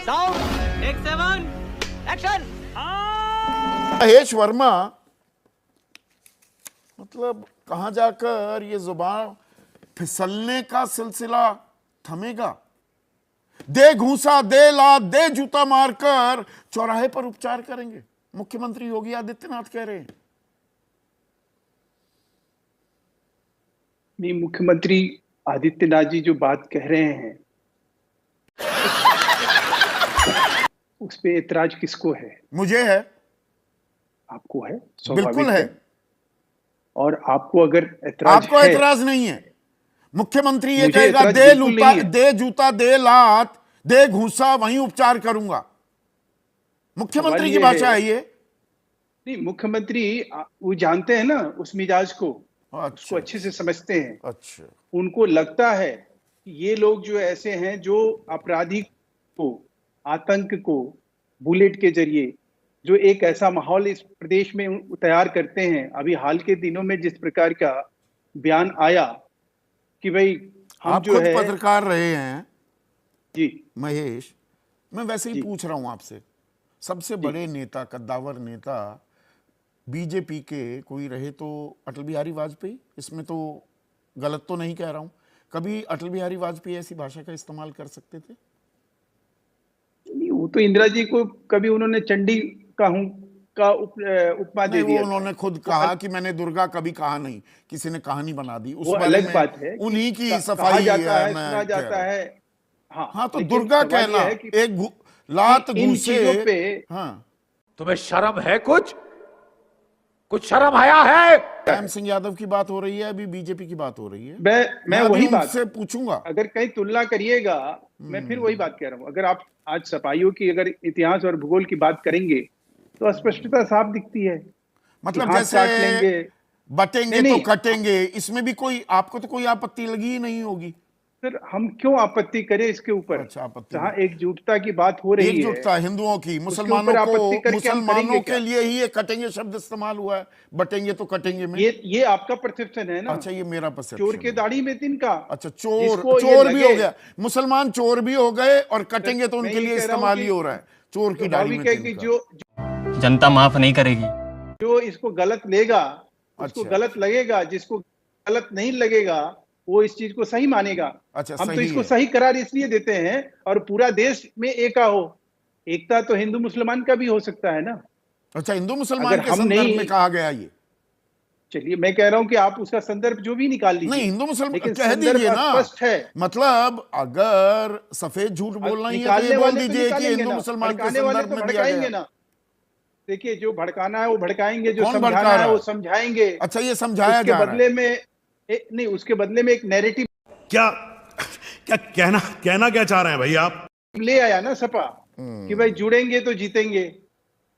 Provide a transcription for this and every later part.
Sound take 7 action. Mahesh Verma मतलब कहां जाकर ये जुबान फिसलने का सिलसिला थमेगा? दे घूसा, दे लात, दे जूता मारकर चौराहे पर उपचार करेंगे, मुख्यमंत्री योगी आदित्यनाथ कह रहे हैं। नहीं, मुख्यमंत्री आदित्यनाथ जी जो बात कह रहे हैं उस पे एतराज किसको है? मुझे है। आपको है? बिल्कुल है। और आपको अगर एतराज आपको है, एतराज नहीं है? मुख्यमंत्री ये मुझे कहेगा एतराज दे बिल्कुल लूटा, नहीं है। दे जूता, दे लात, दे घूसा, वहीं उपचार करूंगा। मुख्यमंत्री की भाषा है ये। नहीं, मुख्यमंत्री वो जानते हैं ना उस मिजाज को, उसको अच्छा, अच्छे से समझते हैं। अच्छा। उनको लगता है कि ये लोग जो ऐसे हैं जो अपराधी को, आतंक को बुलेट के जरिए जो एक ऐसा माहौल इस प्रदेश में तैयार करते हैं। अभी हाल के दिनों में जिस प्रकार का बयान आया कि भाई हम आप जो खुद है पत्रकार रहे हैं जी महेश, मैं वैसे ही जी पूछ रहा हूं आपसे। सबसे जी बड़े नेता, कद्दावर नेता बीजेपी के कोई रहे तो अटल बिहारी वाजपेयी। इसमें तो गलत तो नहीं कह रहा हूं। कभी अटल बिहारी वाजपेयी ऐसी भाषा का इस्तेमाल कर सकते थे? नहीं, वो तो इंदिरा जी को कभी उन्होंने चंडी का हूं का उपमा नहीं, दे वो दिया था। उन्होंने खुद वो कहा कि मैंने दुर्गा कभी कहा नहीं, किसी ने कहानी बना दी उस वो बारे अलग में। बात है कि उन्हीं की कहा सफाई जाता है, मैं सुना कह जाता रहा हूं। है। हाँ, हाँ, तो लेकिन दुर्गा सवाल कहना यह है कि एक लात इन घूसे। चीजों पे हाँ, तुम्हें शर्म है? कुछ शर्म आया है? राम सिंह यादव की बात हो रही है, अभी बीजेपी की बात हो रही है। मैं अभी वही बात उनसे पूछूंगा। अगर कहीं तुलना करिएगा, मैं फिर वही बात कह रहा हूं। अगर आप आज सपाइयों की अगर इतिहास और भूगोल की बात करेंगे तो स्पष्टता साफ दिखती है कि मतलब हाथ जैसे काट लेंगे। बटेंगे नहीं तो नहीं, कटेंगे, इसमें भी कोई आपको तो कोई आपत्ति लगी ही नहीं होगी। सर हम क्यों आपत्ति करें इसके ऊपर? अच्छा, आपत्ति जहां नहीं। एकजुटता की बात हो रही है एकजुटता हिंदुओं की, उसके ऊपर आपत्ति करके हम मुसलमानों करेंगे के क्या? लिए ही ये कटेंगे शब्द इस्तेमाल हुआ है, बटेंगे तो कटेंगे में। ये आपका परसेप्शन है ना। अच्छा, ये मेरा चोर परसेप्शन के है। दाढ़ी में तिनका। अच्छा, चोर जिसको ये चोर भी हो लगे, गया, मुसलमान चोर भी हो गए और कटेंगे तो मैं उनके ये लिए कह रहा हूं इस्तेमाल ही कि हो रहा है, चोर की दाढ़ी में स्वाभाविक है कि तिनका। जनता माफ नहीं करेगी। जो इसको गलत लेगा उसको अच्छा, गलत लगेगा, जिसको गलत नहीं लगेगा वो इस चीज को सही मानेगा। अच्छा, हम तो सही इसको है। सही करार इसलिए देते हैं और पूरा देश में एका हो। एकता तो हिंदू मुसलमान का भी हो सकता है ना। अच्छा, हिंदू मुसलमान अगर के हम संदर्भ नहीं, में कहा गया ये? चलिए मैं कह रहा हूं कि आप उसका संदर्भ जो भी निकाल नहीं, लीजिए, हिंदू मुसलमान लेकिन कह संदर्भ दीजिए ना। स्पष्ट है। मतलब अगर सफेद झूठ बोलना ही है तो ये निकालने बोल वाले तो दीजिए कि निकालेंगे हिंदू ना, मुसलमान के भड़काने वाले संदर्भ तो में दिया भड़काएंगे गया। ना। देखिए, जो भड़काना है वो भड़काएंगे, जो कौन भड़का समझाना है रहा वो है? समझाएंगे। अच्छा, ये समझाया उसके जा रहा बदले है। में नहीं, उसके बदले में एक नैरेटिव क्या क्या कहना क्या चाह रहे हैं भाई आप? ले आया ना सपा कि भाई जुड़ेंगे तो जीतेंगे।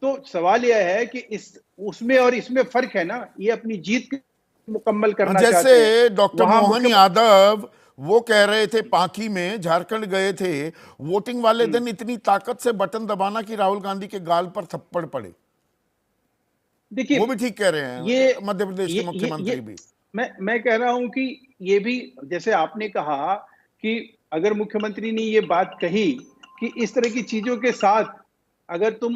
तो सवाल यह है कि इस उसमें और इसमें फर्क है ना। ये अपनी जीत मुकम्मल करना चाहते जैसे हैं। डॉक्टर वहां मोहन यादव वो कह रहे थे, पांकी में झारखंड गए थे, वोटिंग वाले दिन इतनी ताकत से बटन दबाना कि राहुल गांधी के गाल पर थप्पड़ पड़े। देखिए, वो भी ठीक कह रहे हैं, ये मध्य प्रदेश के मुख्यमंत्री भी। मैं कह रहा हूं कि ये भी, जैसे आपने कहा कि अगर मुख्यमंत्री ने ये बात कही कि इस तरह की चीजों के साथ अगर तुम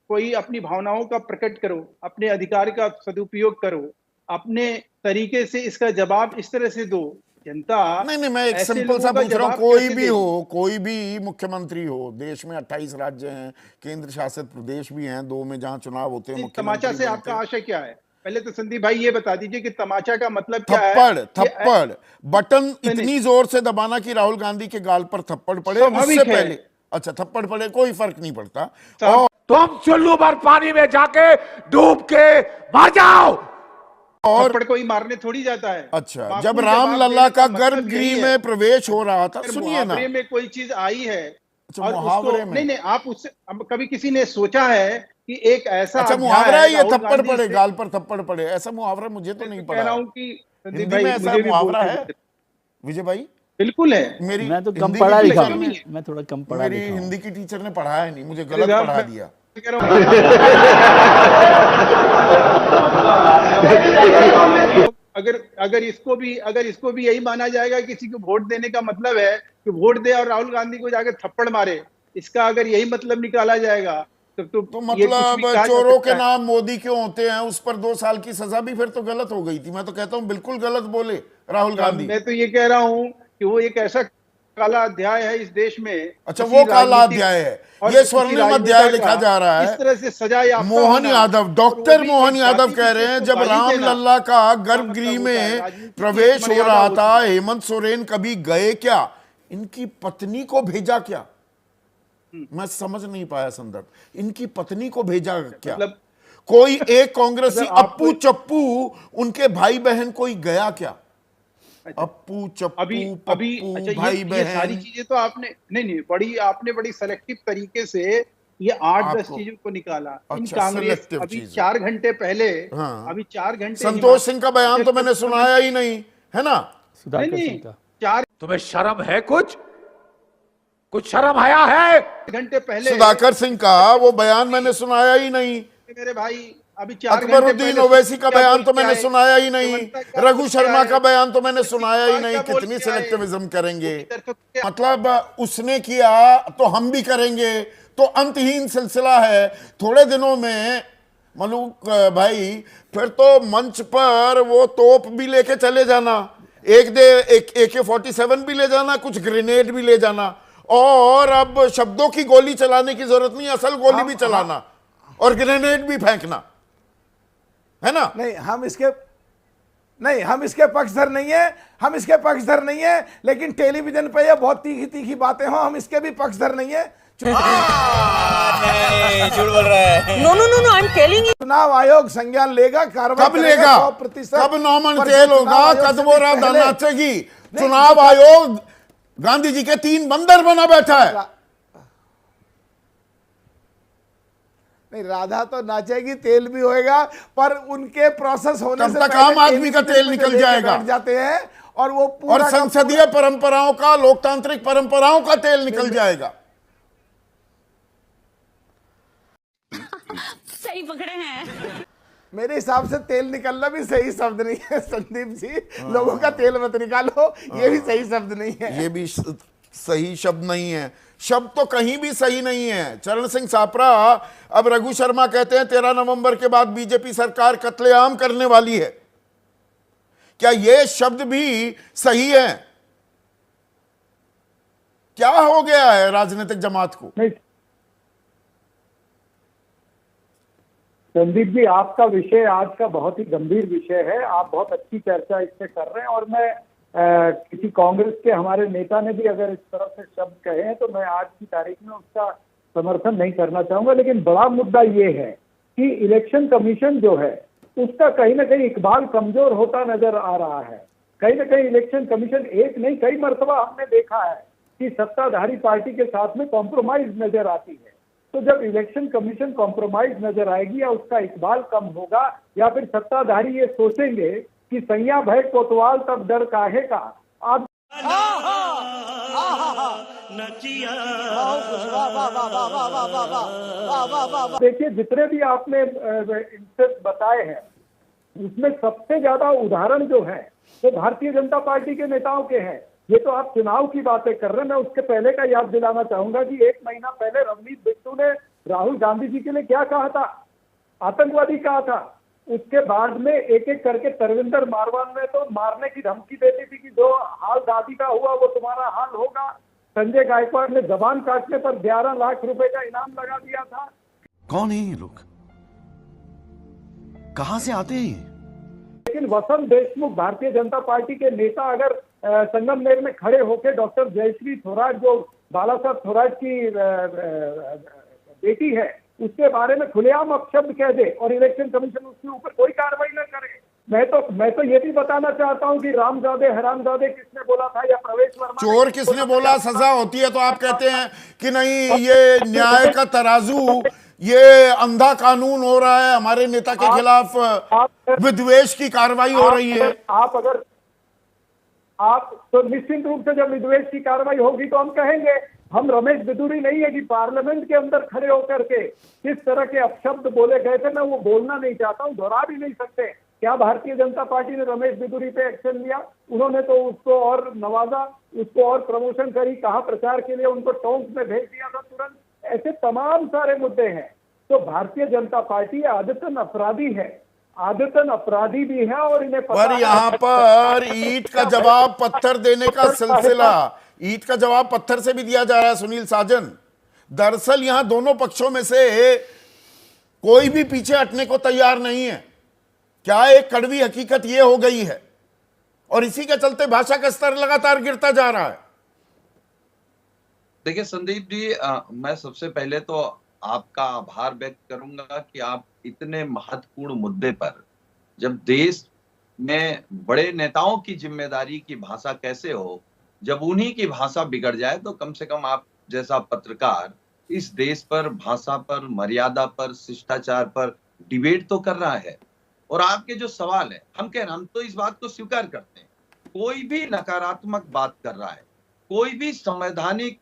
कोई अपनी भावनाओं का प्रकट करो, अपने अधिकार का सदुपयोग करो, अपने तरीके से इसका जवाब इस तरह से दो, जनता नहीं, मैं एक ऐसे सिंपल सा लोगों का पूछ रहा हूं, जवाब कोई कैसे भी देगी? हो, कोई भी मुख्यमंत्री हो, देश में 28 राज्य हैं, केंद्र शासित प्रदेश भी हैं, 2 में जहां चुनाव होते हैं, तमाचा से आपका आशय क्या है? पहले तो संदीप भाई ये बता दीजिए कि तमाचा का मतलब क्या है? थप्पड़ बटन इतनी जोर से दबाना कि राहुल गांधी के गाल पर थप्पड़ पड़े, उससे स्वाभाविक है। पहले। अच्छा, थप्पड़ पड़े कोई फर्क नहीं पड़ता। साहब, तुम चुल्लू भर पानी में जाके डूब के मर जाओ। और थप्पड़ कोई मारने थोड़ी जाता है। अच्छा, माकूल जब जवाब रामलला देने का मतलब गर्भगृह यही है। में प्रवेश हो रहा था, अगर सुनिए ना। मुहावरे में कोई चीज आई है अच्छा, और मुहावरे उसको में। नहीं, आप उससे अब कभी किसी ने सोचा है कि एक ऐसा अच्छा, अध्याय मुहावरा है ये, राहुल थप्पड़ गांधी पड़े, से- गाल पर थप्पड़ पड़े, ऐसा मुहावरा मुझे तो मैं नहीं तो पड़ा कह रहा है। हूं कि संदीप हिंदी भाई में ऐसा मुझे भी मुहावरा बोलते है देते। विजय भाई? बिल्कुल है। मेरी मैं तो कम हिंदी पढ़ा की लिखा टीचर हूँ, ने- मैं थोड़ा कम पढ़ा मेरी लिखा हूँ। हिंदी की टीचर ने पढ़ाया नहीं, मुझे गलत साहब, पढ़ा मैं दिया। कह रहा हूं अगर इसको भी यही माना जाएगा, किसी को वोट देने का मतलब है कि वोट दे और राहुल गांधी को जाकर थप्पड़ मारे, इसका अगर यही मतलब निकाला जाएगा तो तो ये कुछ भी मतलब कहा जा चोरों सकता के है। नाम मोदी क्यों होते हैं, उस पर 2 साल की सजा भी फिर तो गलत हो गई थी। मैं तो कहता हूं बिल्कुल गलत बोले राहुल गांधी। मैं तो ये कह रहा हूं कि वो एक ऐसा काला अध्याय है इस देश में, अच्छा, किसी वो काला राजनीतिक अध्याय है, और ये किसी स्वर्णिम राजनेता अध्याय लिखा का जा रहा है। इस तरह से सजा याफ्ता मोहन होना, यादव, और वो डॉक्टर भी मोहन एक यादव जाति कह रहे विशेष हैं को जब गाली राम देना, लल्ला का क्या गर्भगृह मतलब होता है? में राजनीति की प्रवेश एक हो मर्यादा रहा होती था, है। हेमंत सोरेन कभी गए क्या, इनकी पत्नी को भेजा क्या? मैं समझ नहीं पाया संदर्भ, इनकी पत्नी को भेजा क्या? मतलब कोई एक कांग्रेसी मतलब आपको अप्पू चप्पू, उनके भाई बहन कोई गया क्या? अच्छा, अप्पू चप्पू अभी अभी पप्पू अच्छा, भाई ये सारी बहन। चीजें तो आपने नहीं बड़ी आपने बड़ी सेलेक्टिव तरीके से ये 8-10 आपको चीजों को निकाला। इन अच्छा, कांग्रेस सिलेक्टिव अभी चीजें। 4 घंटे पहले, हाँ, अभी 4 घंटे संतोष सिंह का बयान तो हिमाचल मैंने के सुनाया ही मुख्यमंत्री, नहीं है ना। नहीं नहीं 4 तुम्हें शर्म है कुछ शर्म हया है? घंटे पहले सुधाकर सिंह का वो बयान मैंने सुनाया ही नहीं। मेरे भाई अभी 4 घंटे अकबरुद्दीन पहले ओवैसी का क्या बयान बोल तो के मैंने आए, सुनाया ही नहीं। हेमंत क्या रघु बोल के शर्मा आए, का बयान तो मैंने नीतीश सुनाया ही कुमार नहीं। क्या बोल कितनी के आए, सिलेक्टिविज्म करेंगे? वो किधर से मतलब उसने किया तो हम भी करेंगे, तो अंतहीन सिलसिला है। थोड़े दिनों में मलूक भाई फिर तो मंच पर वो तोप भी लेके चले जाना, एक AK-47 भी ले जाना, कुछ ग्रेनेड भी ले जाना, और अब शब्दों की गोली चलाने की जरूरत नहीं, असल गोली भी चलाना और ग्रेनेड भी फेंकना है ना। नहीं, हम इसके पक्षधर नहीं है, हम इसके पक्षधर नहीं है, लेकिन टेलीविजन पे ये बहुत तीखी तीखी बातें हो, हम इसके भी पक्षधर नहीं है। झूठ बोल रहा है। No no no no, I am telling you. चुनाव आयोग संज्ञान लेगा, कार्रवाई कब लेगा? 100%। कब नौमन पर तेल जो होगा? चुनाव आयोग कद से वो भी रात पहले- नाचेगी? चुनाव आयोग गांधी जी के 3 बंदर बना बैठा है। नहीं, राधा तो नाचेगी, तेल भी होएगा, पर उनके प्रोसेस होने तब से तक पहले आम आदमी का तेल टेलीविजन पे निकल लेके जाएगा। बैठ जाते हैं और वो और पूरा का संसदीय परंपराओं का, लोकतांत्रिक परंपराओं का तेल निकल जाएगा। सही पकड़े हैं। मेरे हिसाब से तेल निकलना भी सही शब्द नहीं है संदीप जी। लोगों का तेल मत निकालो, ये भी सही शब्द नहीं है। ये भी सही शब्द नहीं है। शब्द तो कहीं भी सही नहीं है। चरण सिंह सापरा, अब रघु शर्मा कहते हैं 13 नवंबर के बाद बीजेपी सरकार कत्लेआम करने वाली है। क्या ये शब्द भी सही है? क्या हो गया है राजनीतिक जमात को? नहीं, संदीप जी, आपका विषय आज का बहुत ही गंभीर विषय है। आप बहुत अच्छी चर्चा इस पे कर रहे हैं, और मैं किसी कांग्रेस के हमारे नेता ने भी अगर इस तरह से शब्द कहे हैं तो मैं आज की तारीख में उसका समर्थन नहीं करना चाहूंगा। लेकिन बड़ा मुद्दा ये है कि इलेक्शन कमीशन जो है उसका कहीं ना कहीं इकबाल कमजोर होता नजर आ रहा है। कहीं ना कहीं इलेक्शन कमीशन एक नहीं कई मर्तबा हमने देखा है कि सत्ताधारी पार्टी के साथ में कॉम्प्रोमाइज नजर आती है। तो जब इलेक्शन कमीशन कॉम्प्रोमाइज नजर आएगी, या उसका इकबाल कम होगा, या फिर सत्ताधारी ये सोचेंगे कि सैया भय कोतवाल तब डर काहे का। आप देखिए, जितने भी आपने इंटरेस्ट बताए हैं उसमें सबसे ज्यादा उदाहरण जो है वो भारतीय जनता पार्टी के नेताओं के हैं। ये तो आप चुनाव की बातें कर रहे हैं। मैं उसके पहले का याद दिलाना चाहूंगा कि 1 महीना पहले रवनीत बिट्टू ने राहुल गांधी जी के लिए क्या कहा था? आतंकवादी कहा था। उसके बाद में एक एक करके तरविंदर मारवान ने तो मारने की धमकी देती थी कि जो हाल दादी का हुआ वो तुम्हारा हाल होगा। संजय गायकवाड़ ने जबान काटने पर 11 लाख रुपए का इनाम लगा दिया था। कौन है ये लोग? कहां से आते हैं ये? लेकिन वसंत देशमुख, भारतीय जनता पार्टी के नेता, अगर संगमनेर में खड़े होकर डॉक्टर जयश्री थोराट, जो बाला साहब थोराट की बेटी है, उसके बारे में खुलेआम अपशब्द कह दे और इलेक्शन कमीशन उसके ऊपर कोई कार्रवाई न करे। मैं तो ये भी बताना चाहता हूं कि रामजादे हरामजादे किसने बोला था, या प्रवेश वर्मा चोर किसने बोला सजा होती है? तो आप कहते हैं कि नहीं, ये न्याय का तराजू, ये अंधा कानून हो रहा है, हमारे नेता के खिलाफ विद्वेष की कार्रवाई हो रही है। आप तो निश्चित रूप से जब विद्वेष की कार्रवाई होगी तो हम कहेंगे। हम रमेश बिदूरी नहीं है कि पार्लियामेंट के अंदर खड़े होकर के किस तरह के अपशब्द बोले गए थे, मैं वो बोलना नहीं चाहता हूं, दोहरा भी नहीं सकते। क्या भारतीय जनता पार्टी ने रमेश बिदुरी पे एक्शन लिया? उन्होंने तो उसको और नवाजा, उसको और प्रमोशन करी, कहा प्रचार के लिए उनको टोंक में भेज दिया था तुरंत। ऐसे तमाम सारे मुद्दे हैं। तो भारतीय जनता पार्टी आदतन अपराधी है, आदतन अपराधी भी है, और इन्हें पता पर यहाँ पर ईंट का जवाब पत्थर देने का सिलसिला, ईंट का जवाब पत्थर से भी दिया जा रहा है सुनील साजन। दरअसल यहाँ दोनों पक्षों में से कोई भी पीछे हटने को तैयार नहीं है। क्या एक कड़वी हकीकत यह हो गई है, और इसी के चलते भाषा का स्तर लगातार गिरता जा रहा है। देखिए संदीप जी, मैं सबसे पहले तो आपका आभार व्यक्त करूंगा कि आप इतने महत्वपूर्ण मुद्दे पर, जब देश में बड़े नेताओं की जिम्मेदारी की भाषा कैसे हो, जब उन्हीं की भाषा बिगड़ जाए, तो कम से कम आप जैसा पत्रकार इस देश पर, भाषा पर, मर्यादा पर, शिष्टाचार पर डिबेट तो कर रहा है। और आपके जो सवाल है, हम तो इस बात को स्वीकार करते हैं, कोई भी नकारात्मक बात कर रहा है, कोई भी संवैधानिक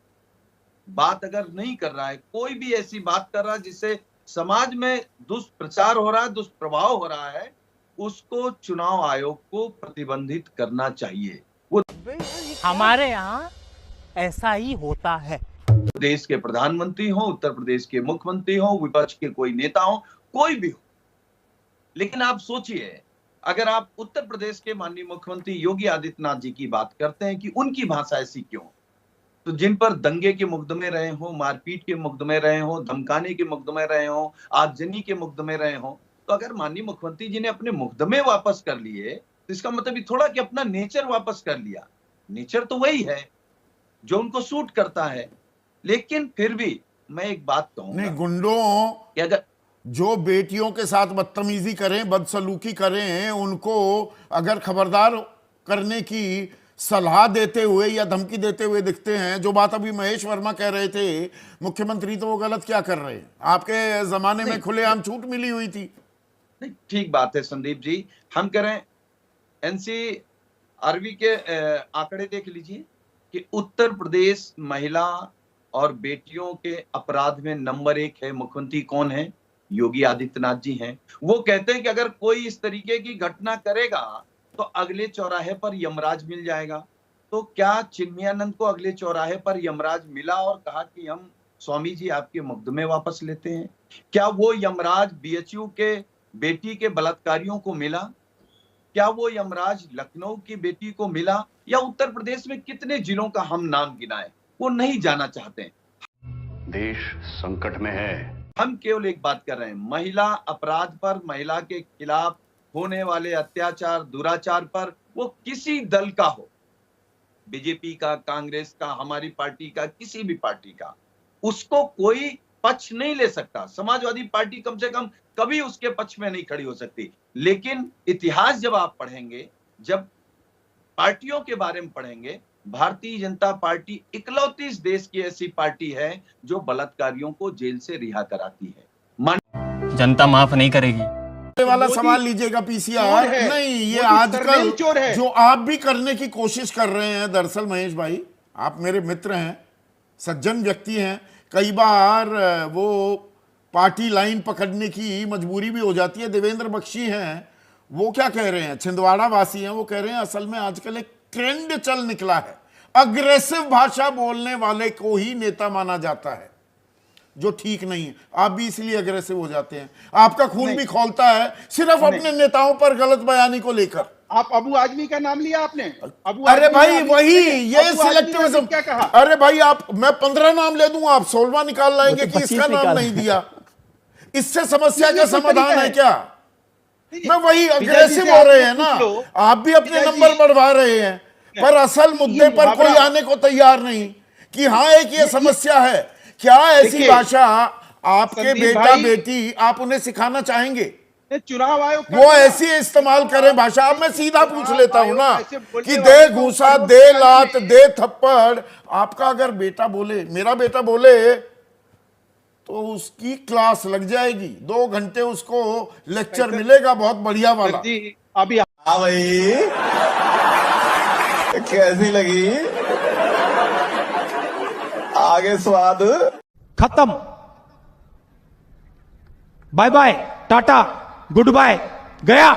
बात अगर नहीं कर रहा है, कोई भी ऐसी बात कर रहा है जिससे समाज में दुष्प्रचार हो रहा है, दुष्प्रभाव हो रहा है, उसको चुनाव आयोग को प्रतिबंधित करना चाहिए। वो हमारे यहाँ ऐसा ही होता है। देश के प्रधानमंत्री हो, उत्तर प्रदेश के मुख्यमंत्री हो, विपक्ष के कोई नेता हो, कोई भी हो, लेकिन आप सोचिए, अगर आप उत्तर प्रदेश के माननीय मुख्यमंत्री योगी आदित्यनाथ जी की बात करते हैं कि उनकी भाषा ऐसी क्यों, तो जिन पर दंगे के मुकदमे रहे हो, मारपीट के मुकदमे रहे हो, धमकाने के मुकदमे रहे हो, आगजनी के मुकदमे रहे हो, तो अगर माननीय मुख्यमंत्री जी ने अपने मुकदमे वापस कर लिए, तो इसका मतलब ये थोड़ा कि अपना नेचर वापस कर लिया। नेचर तो वही है जो उनको सूट करता है। लेकिन फिर भी मैं एक बात कहूंगा, नहीं, गुंडों कि अगर जो बेटियों के साथ बदतमीजी करें, बदसलूकी करें, उनको अगर खबरदार करने की सलाह देते हुए या धमकी देते हुए दिखते हैं, जो बात अभी महेश वर्मा कह रहे थे, मुख्यमंत्री तो वो गलत क्या कर रहे हैं? आपके जमाने में खुलेआम छूट मिली हुई थी। नहीं, ठीक बात है संदीप जी, हम करें NCRB के आंकड़े देख लीजिए कि उत्तर प्रदेश महिला और बेटियों के अपराध में नंबर 1 है। मुख्यमंत्री कौन है? योगी आदित्यनाथ जी हैं। वो कहते हैं कि अगर कोई इस तरीके की घटना करेगा तो अगले चौराहे पर यमराज मिल जाएगा। तो क्या चिन्मयानंद को अगले चौराहे पर यमराज मिला और कहा कि हम स्वामी जी आपके मुकदमे वापस लेते हैं? क्या वो यमराज BHU के बेटी के बलात्कारियों को मिला? क्या वो यमराज लखनऊ की बेटी को मिला? या उत्तर प्रदेश में कितने जिलों का हम नाम गिनाए, वो नहीं जाना चाहते हैं। देश संकट में है। हम केवल एक बात कर रहे हैं, महिला अपराध पर, महिला के खिलाफ होने वाले अत्याचार, दुराचार पर, वो किसी दल का हो, बीजेपी का, कांग्रेस का, हमारी पार्टी का, किसी भी पार्टी का, उसको कोई पक्ष नहीं ले सकता। समाजवादी पार्टी कम से कम कभी उसके पक्ष में नहीं खड़ी हो सकती। लेकिन इतिहास जब आप पढ़ेंगे, जब पार्टियों के बारे में पढ़ेंगे, भारतीय जनता पार्टी इकलौती इस देश की ऐसी पार्टी है जो बलात्कारियों को जेल से रिहा कराती है। जनता माफ नहीं करेगी। वाला सवाल लीजिएगा PCR, नहीं, ये आजकल जो आप भी करने की कोशिश कर रहे हैं, दरअसल महेश भाई, आप मेरे मित्र हैं, सज्जन व्यक्ति हैं, कई बार वो पार्टी लाइन पकड़ने की मजबूरी भी हो जाती है। देवेंद्र बख्शी हैं, वो क्या कह रहे हैं, छिंदवाड़ा वासी हैं, वो कह रहे हैं असल में आजकल एक ट्रेंड चल निकला है, अग्रेसिव भाषा बोलने वाले को ही नेता माना जाता है, जो ठीक नहीं है। आप भी इसलिए अग्रेसिव हो जाते हैं, आपका खून भी खौलता है सिर्फ अपने नेताओं पर गलत बयानी को लेकर। आप अबू आजमी का नाम लिया आपने? अरे भाई वही, ये सिलेक्टिविज्म। क्या कहा? अरे भाई, आप, मैं 15 नाम ले दूंगा, आप 16वां निकाल लाएंगे कि इसका नाम नहीं दिया। इससे समस्या का समाधान है क्या? मैं वही, अग्रेसिव हो रहे हैं ना, आप भी अपने नंबर बढ़वा रहे हैं, पर असल मुद्दे पर कोई आने को तैयार नहीं कि हाँ एक ये समस्या है। क्या ऐसी भाषा आपके बेटा बेटी, आप उन्हें सिखाना चाहेंगे? चुनाव आयोग वो ऐसी इस्तेमाल करें भाषा। अब मैं सीधा पूछ लेता हूं ना कि दे घूसा, दे लात, दे थप्पड़, आपका अगर बेटा बोले, मेरा बेटा बोले, तो उसकी क्लास लग जाएगी, 2 घंटे उसको लेक्चर मिलेगा बहुत बढ़िया वाला। अभी भाई कैसी लगी? आगे स्वाद खत्म। Bye bye, tata, good bye, गया।